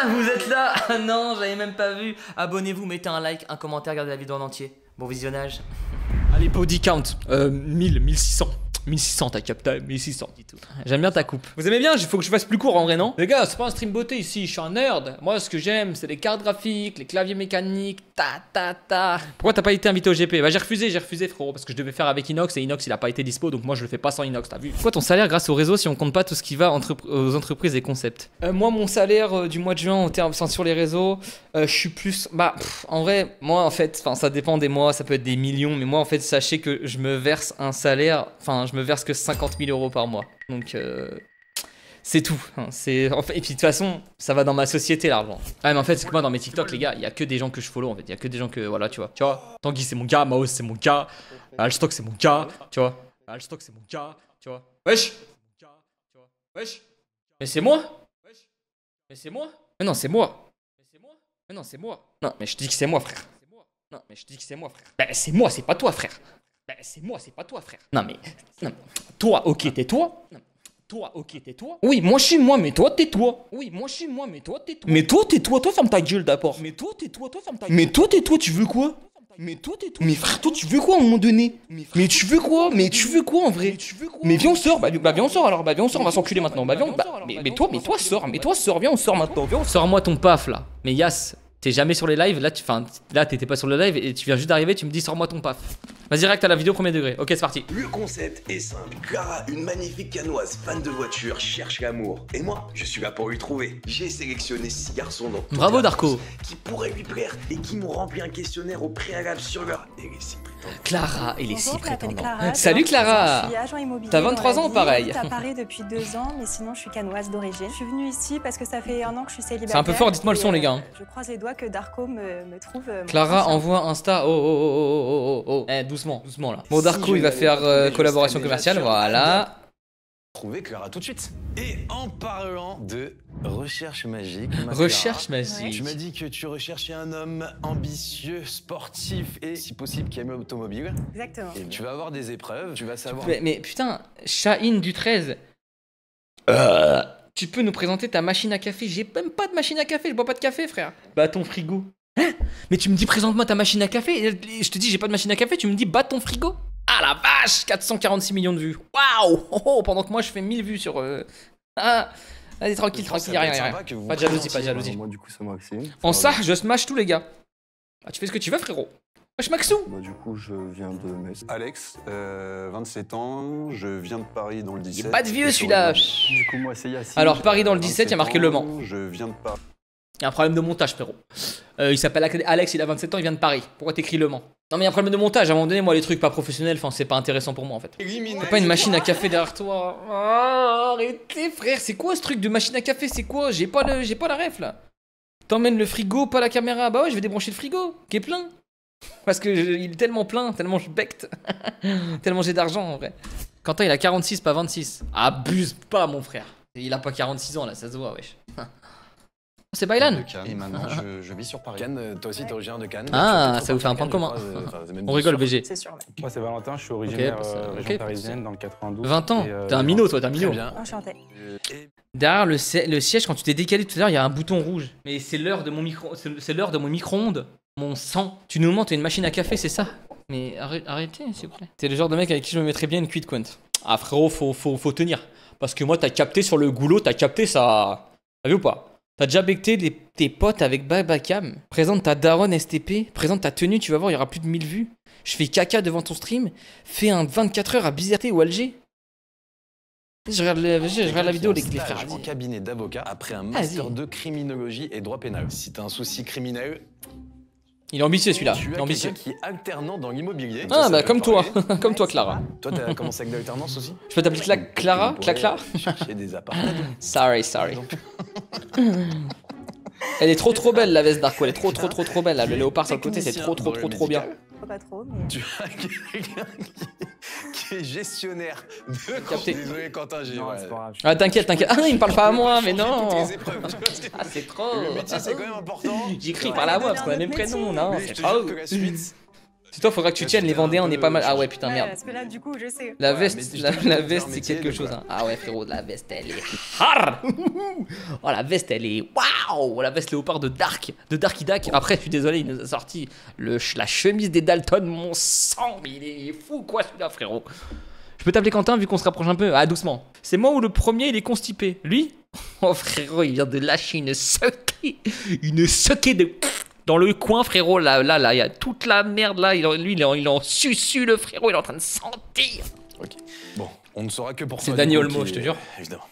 Vous êtes là? Ah non, j'avais même pas vu. Abonnez-vous, mettez un like, un commentaire, regardez la vidéo en entier. Bon visionnage. Allez, body count. 1000, 1600. 1600, t'as capté, 1600. J'aime bien ta coupe. Vous aimez bien? Il faut que je fasse plus court en vrai, non? Les gars, c'est pas un stream beauté ici, je suis un nerd. Moi, ce que j'aime, c'est les cartes graphiques, les claviers mécaniques, ta. Pourquoi t'as pas été invité au GP? Bah, j'ai refusé, frérot, parce que je devais faire avec Inox et Inox il a pas été dispo, donc moi je le fais pas sans Inox, t'as vu? Quoi ton salaire grâce au réseau si on compte pas tout ce qui va aux entreprises et concepts? Moi, mon salaire du mois de juin, sur les réseaux, je suis plus. En vrai, moi en fait, ça dépend des mois, ça peut être des millions, mais moi en fait, sachez que je me verse un salaire, je me verse que 50 000 euros par mois. Donc, c'est tout. Hein, et puis de toute façon, ça va dans ma société l'argent. Ah, mais en fait, c'est que moi dans mes TikTok, les gars, il y a que des gens que je follow en fait. Il y a que des gens que, voilà, tu vois. Tu vois, Tanguy c'est mon gars, Maos c'est mon gars, Alstock c'est mon gars, tu vois. Alstock c'est mon gars, tu vois. Wesh. Mais c'est moi. Mais c'est moi. Mais non, c'est moi. Mais non, c'est moi. Non, mais je te dis que c'est moi, frère. Non, mais je te dis que c'est moi, frère. Bah, c'est moi, c'est pas toi, frère. C'est moi, c'est pas toi, frère. Non, mais toi, ok, tais-toi. Toi, ok, tais-toi. Oui, moi, je suis moi, mais toi, tais-toi. Oui, moi, je suis moi, mais toi, tais-toi. Mais toi, tais-toi, toi, ferme ta gueule d'abord. Mais toi, tais-toi, toi, ferme ta gueule. Mais toi, tais-toi, tu veux quoi? Mais toi, tais-toi. Mais frère, toi, tu veux quoi à un moment donné? Mais tu veux quoi? Mais tu veux quoi en vrai? Mais viens, on sort. Bah, viens, on sort alors. Bah, viens, on sort, on va s'enculer maintenant. Bah, viens. Mais toi, sors. Mais toi, sors, viens, on sort maintenant. Viens, sors-moi ton paf là. Mais Yas. T'es jamais sur les lives, là t'étais pas sur le live et tu viens juste d'arriver, tu me dis sors-moi ton paf. Vas-y direct à la vidéo premier degré, ok c'est parti. Le concept est simple, Clara, une magnifique canoise fan de voiture, cherche l'amour. Et moi, je suis là pour lui trouver. J'ai sélectionné 6 garçons dans toute Bravo la Darko France qui pourraient lui plaire et qui m'ont rempli un questionnaire au préalable sur leur... Et les 6 prétendants. Clara et les 6 prétendants. Clara, Salut Clara. Je suis agent immobilier. T'as 23 ans pareil. J'habite à Paris depuis 2 ans, mais sinon je suis canoise d'origine. Je suis venue ici parce que ça fait 1 an que je suis célibataire. C'est un peu fort, dites-moi le son les gars. Je croise les doigts que Darko me trouve... Clara envoie Insta, oh. Eh, doucement là. Bon Darko il va faire collaboration commerciale, voilà. Trouver Clara tout de suite. Et en parlant de recherche magique, Recherche Clara, magique. tu m'as dit que tu recherchais un homme ambitieux, sportif et si possible qui aime l'automobile. Exactement. Et tu vas avoir des épreuves, tu vas savoir... Mais putain, Shaheen du 13. Tu peux nous présenter ta machine à café? J'ai même pas de machine à café, je bois pas de café frère. Bah ton frigo. Hein? Mais tu me dis présente-moi ta machine à café, et je te dis j'ai pas de machine à café, tu me dis bats ton frigo. Ah la vache, 446 millions de vues. Waouh, pendant que moi je fais 1000 vues sur... Ah, allez tranquille, y'a rien. Pas de jalousie. Moi du coup c'est Maxime. En ça, je smash tous les gars. Ah, tu fais ce que tu veux frérot. Wesh Maxou. Moi du coup je viens de Metz. Alex, 27 ans, je viens de Paris dans le 17. Il est pas de vieux celui-là. Du coup moi c'est Yassine. Alors Paris dans le 17, il y a marqué Le Mans. Je viens de Paris. Il y a un problème de montage, frérot. Il s'appelle Alex, il a 27 ans, il vient de Paris. Pourquoi t'écris Le Mans? Non, mais il y a un problème de montage. À un moment donné, moi, les trucs pas professionnels, c'est pas intéressant pour moi en fait. T'as pas une machine à café derrière toi? Oh, arrêtez, frère. C'est quoi ce truc de machine à café? C'est quoi? J'ai pas la ref là. T'emmènes le frigo, pas la caméra. Bah ouais, je vais débrancher le frigo, qui est plein. Parce que il est tellement plein, tellement je becte. Tellement j'ai d'argent en vrai. Quentin, il a 46, pas 26. Abuse pas, mon frère. Il a pas 46 ans là, ça se voit, wesh. C'est Baylan. Et maintenant je vis sur Paris. Cannes, toi aussi t'es originaire de Cannes. Ah, ça vous fait un point de commun. On rigole, BG. C'est sûr. Moi c'est Valentin, je suis originaire Ok, région parisienne dans le très 20 ans. Et, T'es un minot, toi, t'es un minot. Enchanté. Derrière le siège, quand tu t'es décalé tout à l'heure, il y a un bouton rouge. Mais c'est l'heure de mon micro-ondes. Mon sang. Tu nous mens, t'as une machine à café, c'est ça? Mais arrêtez, s'il vous plaît. T'es le genre de mec avec qui je me mettrais bien une cuite quant. Ah frérot, faut tenir. Parce que moi, t'as capté sur le goulot, t'as capté ça. T'as vu ou pas? T'as déjà becté tes potes avec Babacam. Présente ta daronne STP. Présente ta tenue, tu vas voir, il y aura plus de 1000 vues. Je fais caca devant ton stream. Fais un 24 heures à Bizerté ou Alger. Je regarde la vidéo, les frères. En cabinet d'avocat après un master de criminologie et droit pénal. Si t'as un souci criminel... Il est ambitieux celui-là, Tu il est as ambitieux. quelqu'un qui est alternant dans l'immobilier. Ah bah comme toi, comme toi Clara. Toi t'as commencé avec de l'alternance aussi? Je peux t'appeler Clara? Clacla? Chercher des appartements. Sorry. Elle est trop belle la veste Darko, elle est trop belle là. Le léopard sur le côté c'est trop bien. Pas trop, mais... Tu as quelqu'un qui est gestionnaire de... Capté. Désolé Quentin, j'ai... Non, c'est pas grave. Ah t'inquiète. Ah non il me parle pas à moi mais non. Toutes les épreuves, tu vois, Ah c'est trop. Le métier c'est quand même important. J'écris par la voix parce qu'on a le même prénom, non? Mais je C'est te trop. jure que la suite... C'est toi, faudra que tu tiennes. Les Vendéens, on est pas mal. Ah ouais, putain, merde. Parce que là, du coup, je sais. La Ouais, veste, mais la je te veste, c'est quelque chose. Hein. Ah ouais, frérot, la veste, elle est hard. Oh, la veste, elle est waouh. La veste léopard de Darky Duck. Après, je suis désolé, il nous a sorti la chemise des Dalton, mon sang. Mais il est fou, quoi, celui-là, frérot. Je peux t'appeler Quentin vu qu'on se rapproche un peu. Ah, doucement. C'est moi ou le premier, il est constipé. Lui? Oh, frérot, il vient de lâcher une suckée de. Dans le coin, frérot, là, il y a toute la merde là. Lui, il est en susu, le frérot, il est en train de sentir. Ok. Bon, on ne saura que pour C'est toi, Dani du coup, Olmo, qui- je te jure. Évidemment.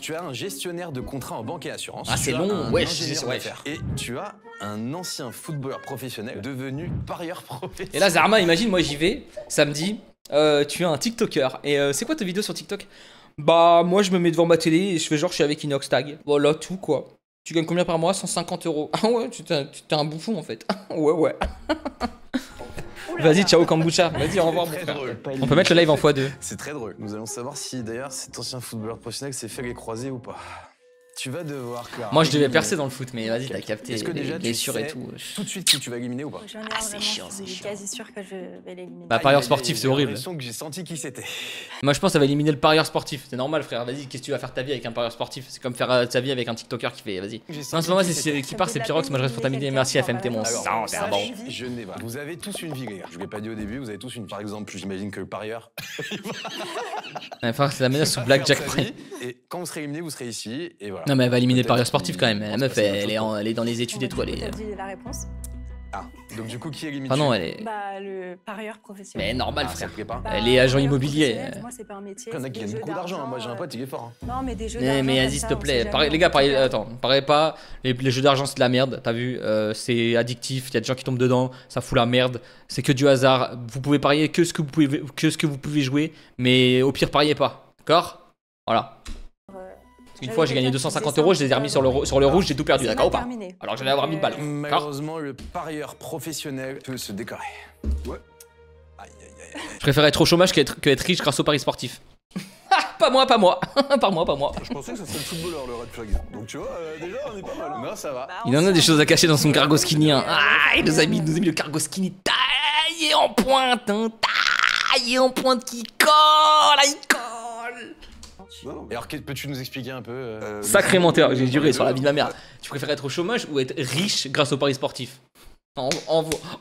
Tu as un gestionnaire de contrat en banque et assurance. Ah, c'est Tu as long, un wesh, ingénieur wesh. d'affaires. Et tu as un ancien footballeur professionnel devenu parieur professionnel. Et là, Zarma, imagine, moi j'y vais, samedi, tu es un TikToker. Et c'est quoi tes vidéos sur TikTok? Bah, moi je me mets devant ma télé et je fais genre, je suis avec Inox Tag. Voilà, tout quoi. Tu gagnes combien par mois? 150 €. Ah ouais, tu t'es un bouffon en fait. Ouais. Vas-y, ciao Kombucha. Vas-y, au revoir, mon Très frère. drôle. On peut mettre le live en x2. C'est très drôle. Nous allons savoir si d'ailleurs cet ancien footballeur professionnel s'est fait les croisés ou pas. Tu vas devoir, Clara. Moi je devais éliminer. percer dans le foot, mais vas-y, t'as capté Est-ce que déjà les tu blessures et sais tout. tout de suite qui tu vas éliminer ou pas? J'en ai un c'est vraiment, chiant, je c'est suis chiant. quasi sûre que je vais l'éliminer. Bah, parieur il y a- sportif, c'est j'ai horrible. l'impression que j'ai senti qui c'était. Moi je pense que ça va éliminer le parieur sportif. C'est normal, frère. Vas-y, qu'est-ce que tu vas faire ta vie avec un parieur sportif? C'est comme faire ta vie avec un TikToker qui fait. Vas-y. J'ai Non, senti c'est moi, qui c'est c'était. qui part, c'est Pyrox. Moi je reste pour t'aminer. Merci FMT, mon Alors, sang, c'est un bon. je n'ai pas. Vous avez tous une vie, les gars. Je ne l'ai pas dit au début, vous avez tous une vie. Par exemple, j'imagine que le parieur. Enfin, c'est la menace sous Blackjack Prime. Et quand vous serez éliminé, vous serez ici. Et voilà. Non, mais elle va éliminer le Peut-être parieur sportif quand même. qu'il La pense meuf, passer à elle autre est dans les études et tout. Elle T'as est. dit la réponse. Ah, donc du coup, qui élimine Ah non, elle est. Bah, le parieur professionnel. Mais normal, Ah, ça frère. me plaît pas. Bah, Elle est agent parieur immobilier. professionnel, Moi, c'est pas un métier. Il y en a c'est qui des gagnent jeux beaucoup d'argent. Moi, j'ai un d'argent, pote, il est fort. hein. Non, mais des jeux Mais d'argent. vas-y, comme s'il ça, te on sait plaît. jamais, Les gars, on peut perdre. attends, pareil pas. Les jeux d'argent, c'est de la merde. T'as vu? C'est addictif. Il y a des gens qui tombent dedans. Ça fout la merde. C'est que du hasard. Vous pouvez parier que ce que vous pouvez jouer. Mais au pire, pariez pas. D'accord? Voilà. Une fois, j'ai gagné 250 €. Je les ai remis sur le rouge. J'ai tout perdu. C'est D'accord ou mal pas? terminé. Alors que j'allais avoir 1000 balles. D'accord? Malheureusement, le parieur professionnel peut se déclarer. Ouais. Aïe, aïe, aïe. Je préfère être au chômage que être riche grâce au paris sportif. Pas moi. Pas moi. Je pensais que ça serait le footballeur, le red flag. Donc tu vois, déjà, on est pas mal. Non, ça va. Bah, Il en a des choses à cacher dans son cargo skinny. Hein. Ah, Il nous a mis le cargo skinny taillé en pointe. Hein. Taillé en pointe qui colle. Il colle. Non, Et alors, peux-tu nous expliquer un peu Sacré menteur, j'ai juré sur la vie de ma mère. Tu préfères être au chômage ou être riche grâce au paris sportif?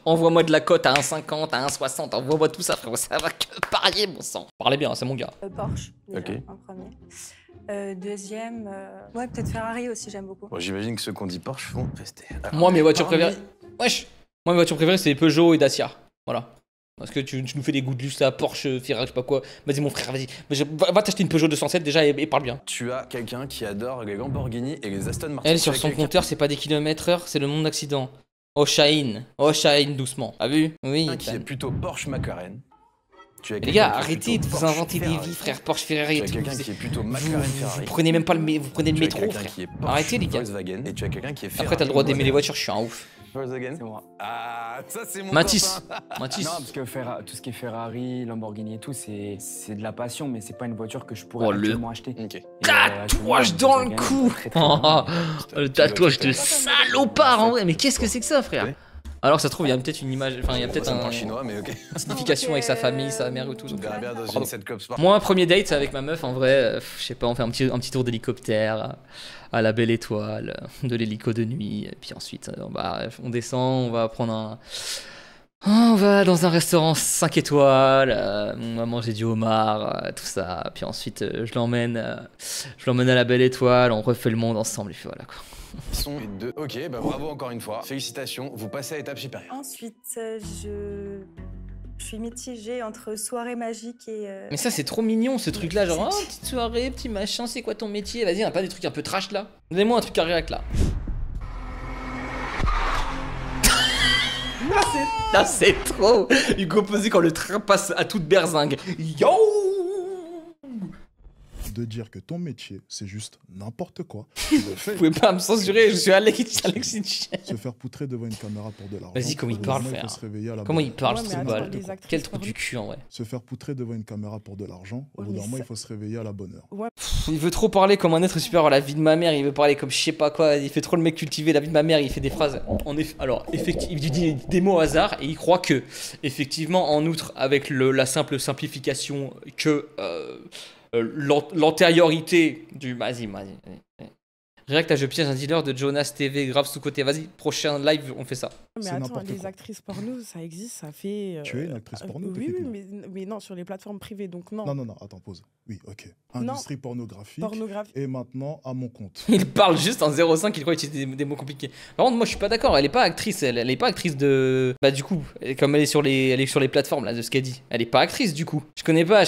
Envoie-moi de la cote à 1,50, à 1,60. Envoie-moi tout ça, frérot. Ça va que parier, mon sang. Parlez bien, c'est mon gars. Porsche, déjà, Ok. en premier. Deuxième, ouais, peut-être Ferrari aussi, j'aime beaucoup. Bon, j'imagine que ceux qu'on dit Porsche vont rester. Alors, Moi, mes voitures parmi- préférées. Wesh! Moi, mes voitures préférées, c'est Peugeot et Dacia. Voilà. Parce que tu nous fais des goûts de luxe là, Porsche, Ferrari, je sais pas quoi. Vas-y, mon frère, vas-y. Va t'acheter une Peugeot 207 déjà et parle bien. Tu as quelqu'un qui adore les Lamborghini et les Aston Martin. Elle, Tu sur as son quelqu'un compteur, c'est pas des kilomètres/heure, c'est le nombre d'accidents. Oh, Shine, doucement. T'as vu? Oui. qui est plutôt Porsche McLaren. Tu as Les quelqu'un gars, qui est arrêtez de plutôt vous Porsche inventer des Ferrari. vies, frère. Porsche, Ferrari Tu et as tout. quelqu'un qui est plutôt Vous McLaren Ferrari. prenez même pas vous prenez le Tu as métro, quelqu'un frère. qui est Porsche Arrêtez, les gars. Volkswagen. Et tu as quelqu'un qui est Ferrari. Après, t'as le droit d'aimer les voitures, je suis un ouf. Volkswagen. C'est moi. Ah, ça c'est mon Mathis. copain. Mathis. Non, parce que tout ce qui est Ferrari, Lamborghini et tout, c'est de la passion, mais c'est pas une voiture que je pourrais Oh, le actuellement acheter. Ok. Et, Tatouage actuellement, dans le Volkswagen, cou. très, très bien. Le tatouage de salopard en vrai. Mais qu'est-ce que c'est que ça, frère? Alors ça se trouve, il y a peut-être une image, enfin il y a peut-être Ça me un parle chinois, mais ok. une signification avec sa famille, sa mère et tout. On verra bien dans Pardon. une set cop sport. Moi, un premier date c'est avec ma meuf, en vrai, je sais pas, on fait un petit tour d'hélicoptère à la belle étoile, de l'hélico de nuit, et puis ensuite on descend, on va prendre on va dans un restaurant 5 étoiles, on va manger du homard, tout ça, puis ensuite je l'emmène à la belle étoile, on refait le monde ensemble, et puis voilà quoi. Ils sont les deux. Ok, bah bravo encore une fois. Félicitations, vous passez à l'étape supérieure. Ensuite, je suis mitigée entre soirée magique et. Mais ça c'est trop mignon ce truc là, genre oh, petite soirée, petit machin, c'est quoi ton métier? Vas-y, on a pas des trucs un peu trash là? Donnez-moi un truc à réac là. Là c'est trop Hugo Posé quand le train passe à toute berzingue. Yo. de dire que ton métier, c'est juste n'importe quoi. Tu le fais. Vous pouvez pas me censurer, je suis Alexis Michel. Se faire poutrer devant une caméra pour de l'argent. Vas-y, comment il parle, frère. Comment il parle, ce truc balle. Quel trou du cul, en vrai. Se faire poutrer devant une caméra pour de l'argent, au bout d'un moment, il faut se réveiller à la bonne heure. Il veut trop parler comme un être supérieur à la vie de ma mère, il veut parler comme je sais pas quoi, il fait trop le mec cultivé, la vie de ma mère, il fait des phrases. Alors, effectivement, il dit des mots au hasard et il croit que, effectivement, en outre, avec la simple simplification que l'antériorité du. Vas-y. React à Je piège un dealer de Jonas TV, grave sous-côté. Vas-y, prochain live, on fait ça. Mais attends, les actrices porno, ça existe, ça fait. Tu es une actrice porno, oui, mais non, sur les plateformes privées, donc non. Non, attends, pause. Oui, ok. Industrie pornographique. Et maintenant, à mon compte. Il parle juste en 0,5, il croit utiliser des mots compliqués. Par contre, moi, je suis pas d'accord. Elle est pas actrice. Elle est pas actrice de. Bah, du coup, comme elle est sur les plateformes, là, de ce qu'elle dit. Elle est pas actrice, du coup. Je connais pas.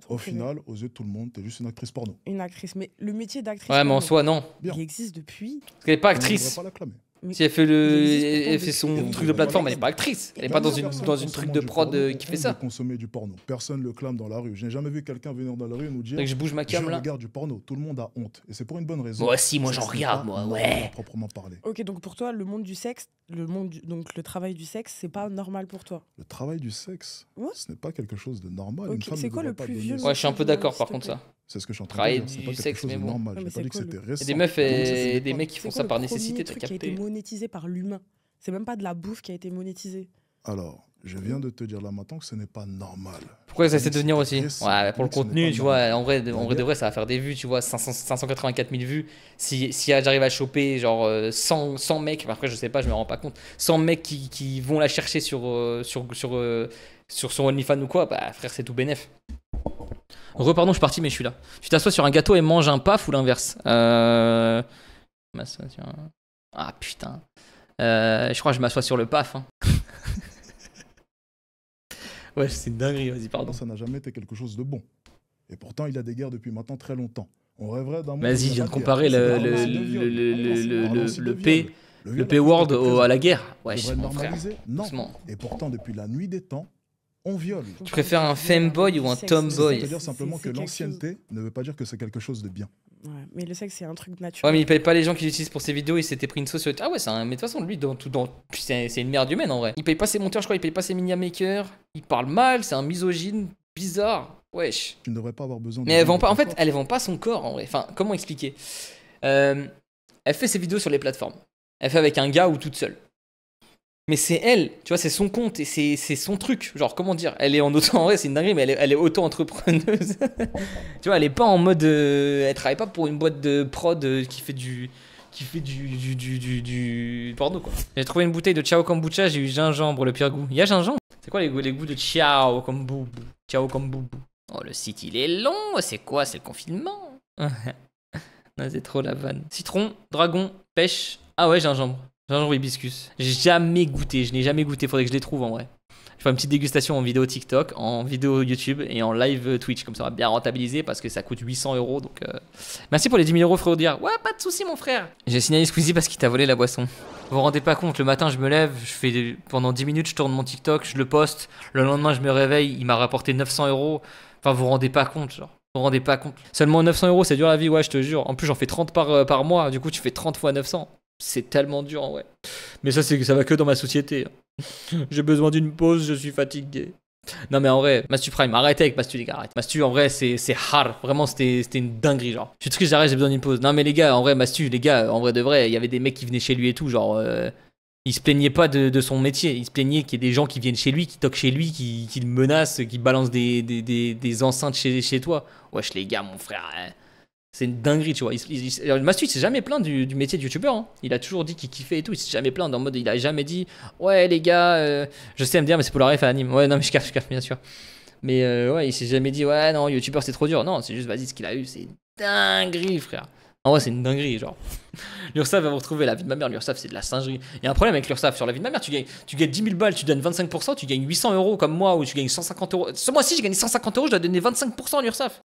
Au final, aux yeux de tout le monde, t'es juste une actrice porno. Une actrice, mais le métier d'actrice. Ouais, mais en soi, non. Il existe depuis. Parce qu'elle est pas actrice. On ne devrait pas l'acclamer. Si elle fait son truc de plateforme, elle est pas actrice. Elle est pas dans une truc de prod qui fait ça. Consommer du porno. Personne le clame dans la rue. Je n'ai jamais vu quelqu'un venir dans la rue et nous dire. Que je bouge ma cam là. Je regarde du porno. Tout le monde a honte. Et c'est pour une bonne raison. Moi aussi, moi j'en regarde, moi, ouais. Proprement parler. Ok, donc pour toi, le monde du sexe, donc le travail du sexe, c'est pas normal pour toi. Le travail du sexe, ce n'est pas quelque chose de normal. Ok, c'est quoi le plus vieux? Ouais, je suis un peu d'accord par contre ça. C'est ce que je suis en train de dire. Travail du sexe, mais bon. J'ai pas dit que c'était récent. Il y a des meufs et des mecs qui font ça par nécessité, t'as capté. Qui a été monétisé par l'humain. C'est même pas de la bouffe qui a été monétisée. Alors, je viens de te dire là maintenant que ce n'est pas normal. Pourquoi ça essaie de venir aussi? Ouais, pour le contenu, tu vois, en vrai de vrai, ça va faire des vues, tu vois, 584 000 vues. Si j'arrive à choper genre 100 mecs, après je sais pas, je me rends pas compte, 100 mecs qui vont la chercher sur son OnlyFans ou quoi, bah frère, c'est tout bénef. Pardon, je suis parti, mais je suis là. Tu t'assois sur un gâteau et manges un paf ou l'inverse? Ah putain. Je crois que je m'assois sur le paf. Hein. Ouais, c'est une dinguerie, vas-y, pardon. Ça n'a jamais été quelque chose de bon. Et pourtant, il y a des guerres depuis maintenant très longtemps. On rêverait d'un monde. Vas-y, je viens de comparer le P-word à la guerre. Ouais, je normaliser. Non. Et pourtant, depuis la nuit des temps, on viole. Tu préfères un femboy ou un tomboy? C'est-à-dire simplement que l'ancienneté ne veut pas dire que c'est quelque chose de bien. Ouais, mais le sexe, c'est un truc naturel. Ouais, mais il paye pas les gens qui l'utilisent pour ses vidéos. Il s'était pris une sauce sur. Ah ouais, mais de toute façon, lui, c'est une merde humaine en vrai. Il paye pas ses monteurs, je crois, il paye pas ses media makers. Il parle mal, c'est un misogyne bizarre. Wesh. Tu ne devrais pas avoir besoin de. Mais elle vend pas. En fait, elle vend pas son corps en vrai. Enfin, comment expliquer? Elle fait ses vidéos sur les plateformes. Elle fait avec un gars ou toute seule. Mais c'est elle, tu vois, c'est son compte et c'est son truc. Genre, comment dire? Elle est en vrai, c'est une dinguerie, mais elle est auto-entrepreneuse. Tu vois, elle est pas en mode. Elle travaille pas pour une boîte de prod qui fait du porno, quoi. J'ai trouvé une bouteille de Ciao Kombucha, j'ai eu gingembre, le pire goût. Il y a gingembre? C'est quoi les goûts de Ciao Kombucha? Ciao Kombucha. Oh, le site, il est long. C'est quoi? C'est le confinement? Non, c'est trop la vanne. Citron, dragon, pêche. Ah ouais, gingembre. Gingembre hibiscus. Je n'ai jamais goûté, faudrait que je les trouve en vrai. Je ferai une petite dégustation en vidéo TikTok, en vidéo YouTube et en live Twitch, comme ça on va bien rentabiliser parce que ça coûte 800 €. Donc merci pour les 10 000 € frérot dire. Ouais, pas de soucis mon frère. J'ai signalé Squeezie parce qu'il t'a volé la boisson. Vous vous rendez pas compte, le matin je me lève, pendant 10 minutes je tourne mon TikTok, je le poste, le lendemain je me réveille, il m'a rapporté 900 €. Enfin vous vous rendez pas compte genre. Vous vous rendez pas compte. Seulement 900 €, c'est dur la vie, ouais je te jure. En plus j'en fais 30 par mois, du coup tu fais 30 fois 900. C'est tellement dur en vrai. Mais ça va que dans ma société. J'ai besoin d'une pause, je suis fatigué. Non mais en vrai, Mastu Prime, arrêtez avec Mastu les gars, arrêtez. Mastu en vrai c'est hard, vraiment c'était une dinguerie genre. Je suis triste, j'arrête, j'ai besoin d'une pause. Non mais les gars, en vrai Mastu, les gars, en vrai de vrai, il y avait des mecs qui venaient chez lui et tout, genre il se plaignait pas de son métier, il se plaignait qu'il y ait des gens qui viennent chez lui, qui toquent chez lui, qui le menacent, qui balancent des enceintes chez toi. Wesh les gars, mon frère. C'est une dinguerie, tu vois. Mastu, il s'est jamais plaint du métier de youtubeur. Hein. Il a toujours dit qu'il kiffait et tout. Il s'est jamais plaint. En mode, il a jamais dit ouais, les gars, je sais me dire, mais c'est pour la ref à anime. Ouais, non, mais je kiffe, bien sûr. Mais ouais, il s'est jamais dit ouais, non, youtubeur, c'est trop dur. Non, c'est juste, vas-y, ce qu'il a eu, c'est une dinguerie, frère. En vrai, c'est une dinguerie, genre. L'URSSAF va vous retrouver la vie de ma mère. L'URSSAF, c'est de la singerie. Il y a un problème avec l'URSSAF sur la vie de ma mère. Tu gagnes 10 000 balles, tu donnes 25%, tu gagnes 800 € comme moi, ou tu gagnes 150 €. Ce mois-ci, j'ai gagné 150 €, je dois donner 25% à l'URSSAF.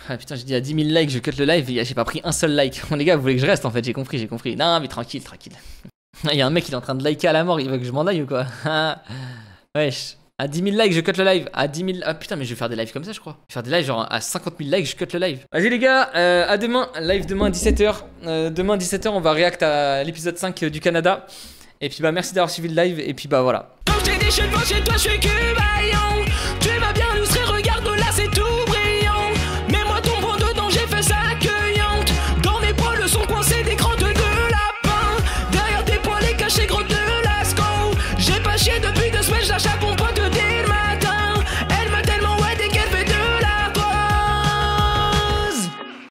Ah putain, j'ai dit à 10 000 likes, je cut le live et j'ai pas pris un seul like. Les gars, vous voulez que je reste en fait, j'ai compris. Non, mais tranquille. Il y a un mec, il est en train de liker à la mort, il veut que je m'en aille ou quoi? Wesh. À 10 000 likes, je cut le live. À 10 000... Ah putain, mais je vais faire des lives comme ça, je crois. Je vais faire des lives genre à 50 000 likes, je cut le live. Vas-y les gars, à demain. Live demain à 17h. Demain à 17h, on va react à l'épisode 5 du Canada. Et puis bah merci d'avoir suivi le live. Et puis bah voilà. Quand je t'ai dit je suis devant chez toi, je suis que vaillant. Tu vas bien